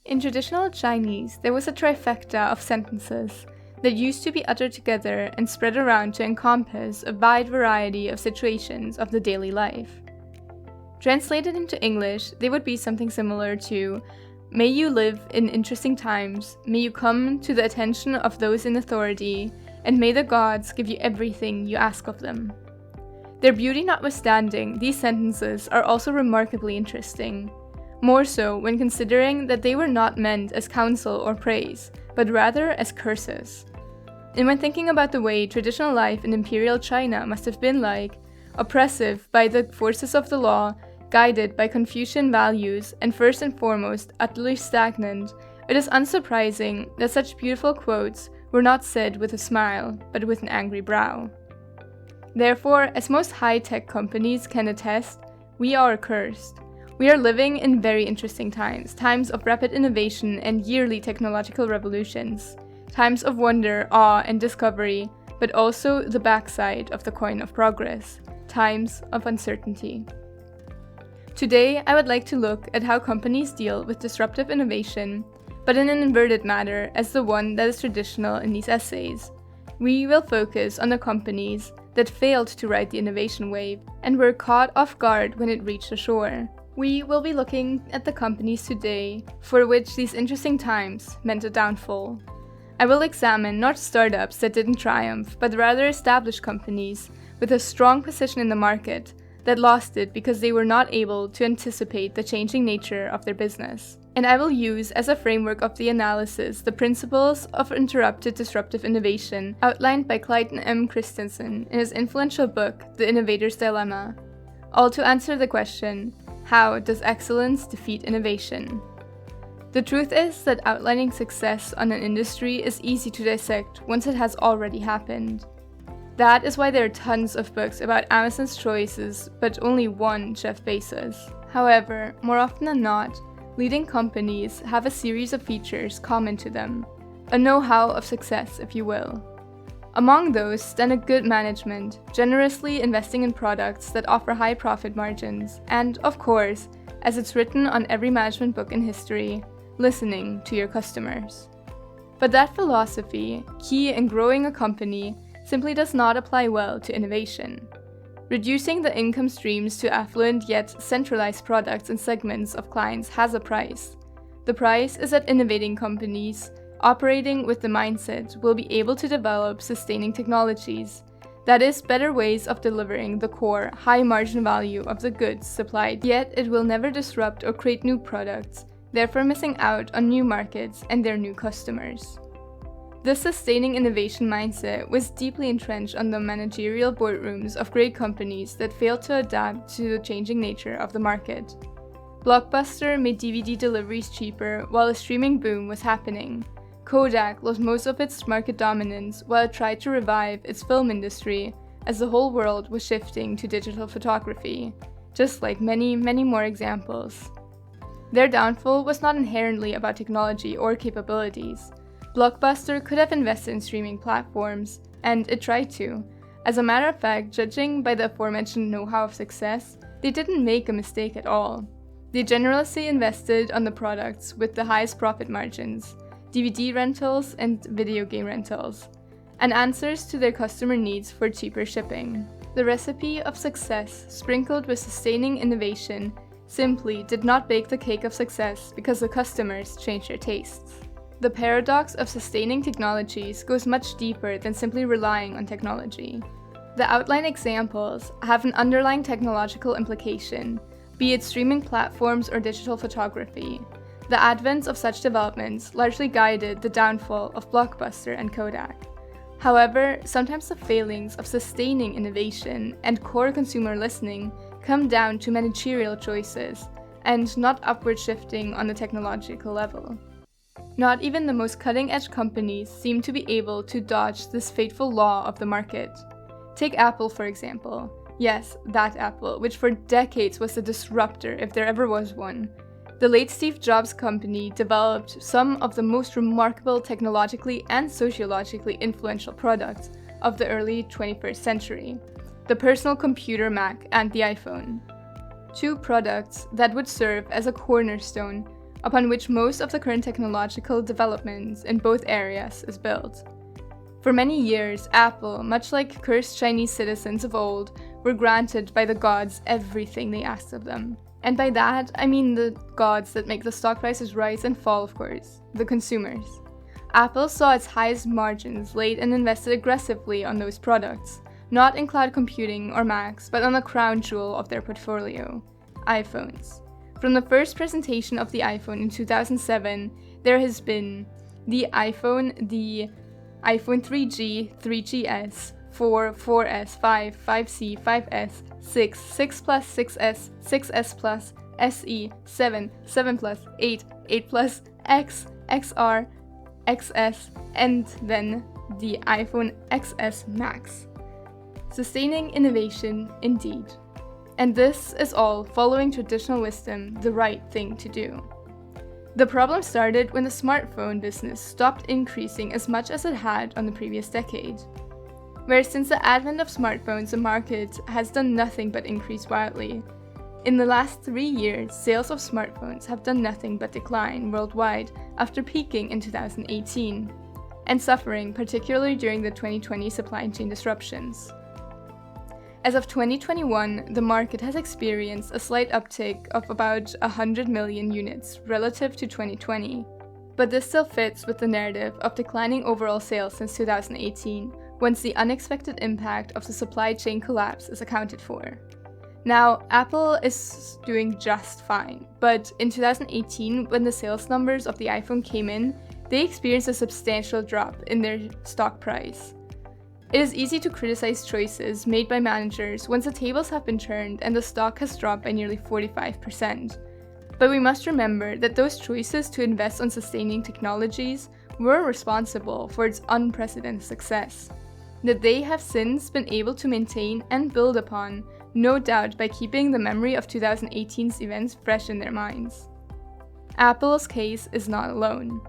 In traditional Chinese, there was a trifecta of sentences that used to be uttered together and spread around to encompass a wide variety of situations of the daily life. Translated into English, they would be something similar to, "May you live in interesting times, may you come to the attention of those in authority, and may the gods give you everything you ask of them." Their beauty notwithstanding, these sentences are also remarkably interesting, more so when considering that they were not meant as counsel or praise, but rather as curses. And when thinking about the way traditional life in imperial China must have been like, oppressive by the forces of the law, guided by Confucian values, and first and foremost utterly stagnant, it is unsurprising that such beautiful quotes were not said with a smile, but with an angry brow. Therefore, as most high-tech companies can attest, we are cursed. We are living in very interesting times, times of rapid innovation and yearly technological revolutions, times of wonder, awe, and discovery, but also the backside of the coin of progress, times of uncertainty. Today, I would like to look at how companies deal with disruptive innovation, but in an inverted manner as the one that is traditional in these essays. We will focus on the companies that failed to ride the innovation wave and were caught off guard when it reached the shore. We will be looking at the companies today for which these interesting times meant a downfall. I will examine not startups that didn't triumph, but rather established companies with a strong position in the market that lost it because they were not able to anticipate the changing nature of their business. And I will use as a framework of the analysis the principles of interrupted disruptive innovation outlined by Clayton M. Christensen in his influential book, The Innovator's Dilemma, all to answer the question, how does excellence defeat innovation? The truth is that outlining success on an industry is easy to dissect once it has already happened. That is why there are tons of books about Amazon's choices, but only one Jeff Bezos. However, more often than not, leading companies have a series of features common to them, a know-how of success, if you will. Among those stand a good management, generously investing in products that offer high profit margins, and, of course, as it's written on every management book in history, listening to your customers. But that philosophy, key in growing a company, simply does not apply well to innovation. Reducing the income streams to affluent yet centralized products and segments of clients has a price. The price is that innovating companies, operating with the mindset, will be able to develop sustaining technologies, that is, better ways of delivering the core, high margin value of the goods supplied, yet it will never disrupt or create new products, therefore missing out on new markets and their new customers. This sustaining innovation mindset was deeply entrenched on the managerial boardrooms of great companies that failed to adapt to the changing nature of the market. Blockbuster made DVD deliveries cheaper while a streaming boom was happening. Kodak lost most of its market dominance while it tried to revive its film industry as the whole world was shifting to digital photography, just like many, many more examples. Their downfall was not inherently about technology or capabilities. Blockbuster could have invested in streaming platforms, and it tried to. As a matter of fact, judging by the aforementioned know-how of success, they didn't make a mistake at all. They generously invested on the products with the highest profit margins, DVD rentals and video game rentals, and answers to their customer needs for cheaper shipping. The recipe of success, sprinkled with sustaining innovation, simply did not bake the cake of success because the customers changed their tastes. The paradox of sustaining technologies goes much deeper than simply relying on technology. The outlined examples have an underlying technological implication, be it streaming platforms or digital photography. The advent of such developments largely guided the downfall of Blockbuster and Kodak. However, sometimes the failings of sustaining innovation and core consumer listening come down to managerial choices, and not upward shifting on the technological level. Not even the most cutting-edge companies seem to be able to dodge this fateful law of the market. Take Apple, for example. Yes, that Apple, which for decades was a disruptor if there ever was one. The late Steve Jobs company developed some of the most remarkable technologically and sociologically influential products of the early 21st century, the personal computer Mac and the iPhone. Two products that would serve as a cornerstone upon which most of the current technological developments in both areas is built. For many years, Apple, much like cursed Chinese citizens of old, were granted by the gods everything they asked of them. And by that, I mean the gods that make the stock prices rise and fall, of course, the consumers. Apple saw its highest margins laid and invested aggressively on those products, not in cloud computing or Macs, but on the crown jewel of their portfolio, iPhones. From the first presentation of the iPhone in 2007, there has been the iPhone, the iPhone 3G, 3GS, 4, 4S, 5, 5C, 5S, 6, 6 Plus, 6S, 6S Plus, SE, 7, 7 Plus, 8, 8 Plus, X, XR, XS, and then the iPhone XS Max. Sustaining innovation indeed. And this is all following traditional wisdom, the right thing to do. The problem started when the smartphone business stopped increasing as much as it had on the previous decade. Whereas since the advent of smartphones, the market has done nothing but increase wildly. In the last 3 years, sales of smartphones have done nothing but decline worldwide after peaking in 2018, and suffering particularly during the 2020 supply chain disruptions. As of 2021, the market has experienced a slight uptick of about 100 million units relative to 2020, but this still fits with the narrative of declining overall sales since 2018, once the unexpected impact of the supply chain collapse is accounted for. Now, Apple is doing just fine, but in 2018, when the sales numbers of the iPhone came in, they experienced a substantial drop in their stock price. It is easy to criticize choices made by managers once the tables have been turned and the stock has dropped by nearly 45%. But we must remember that those choices to invest on sustaining technologies were responsible for its unprecedented success, that they have since been able to maintain and build upon, no doubt by keeping the memory of 2018's events fresh in their minds. Apple's case is not alone.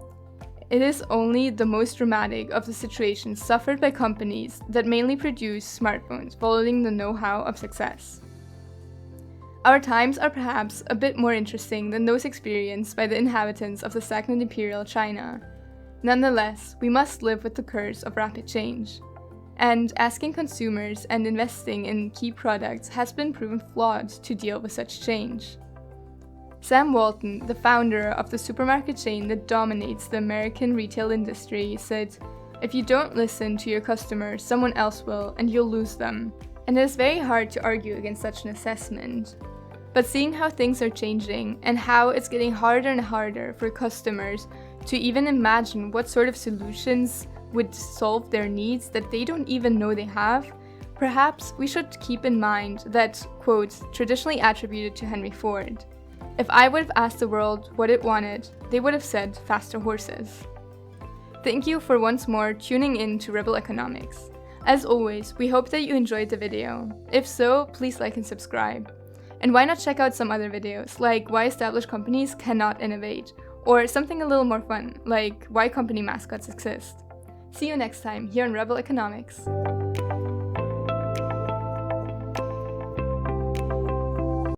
It is only the most dramatic of the situations suffered by companies that mainly produce smartphones following the know-how of success. Our times are perhaps a bit more interesting than those experienced by the inhabitants of the stagnant imperial China. Nonetheless, we must live with the curse of rapid change. And asking consumers and investing in key products has been proven flawed to deal with such change. Sam Walton, the founder of the supermarket chain that dominates the American retail industry, said, "If you don't listen to your customers, someone else will, and you'll lose them." And it is very hard to argue against such an assessment. But seeing how things are changing, and how it's getting harder and harder for customers to even imagine what sort of solutions would solve their needs that they don't even know they have, perhaps we should keep in mind that, quote, traditionally attributed to Henry Ford, "If I would have asked the world what it wanted, they would have said faster horses." Thank you for once more tuning in to Rebel Economics. As always, we hope that you enjoyed the video. If so, please like and subscribe. And why not check out some other videos, like why established companies cannot innovate, or something a little more fun, like why company mascots exist. See you next time here on Rebel Economics.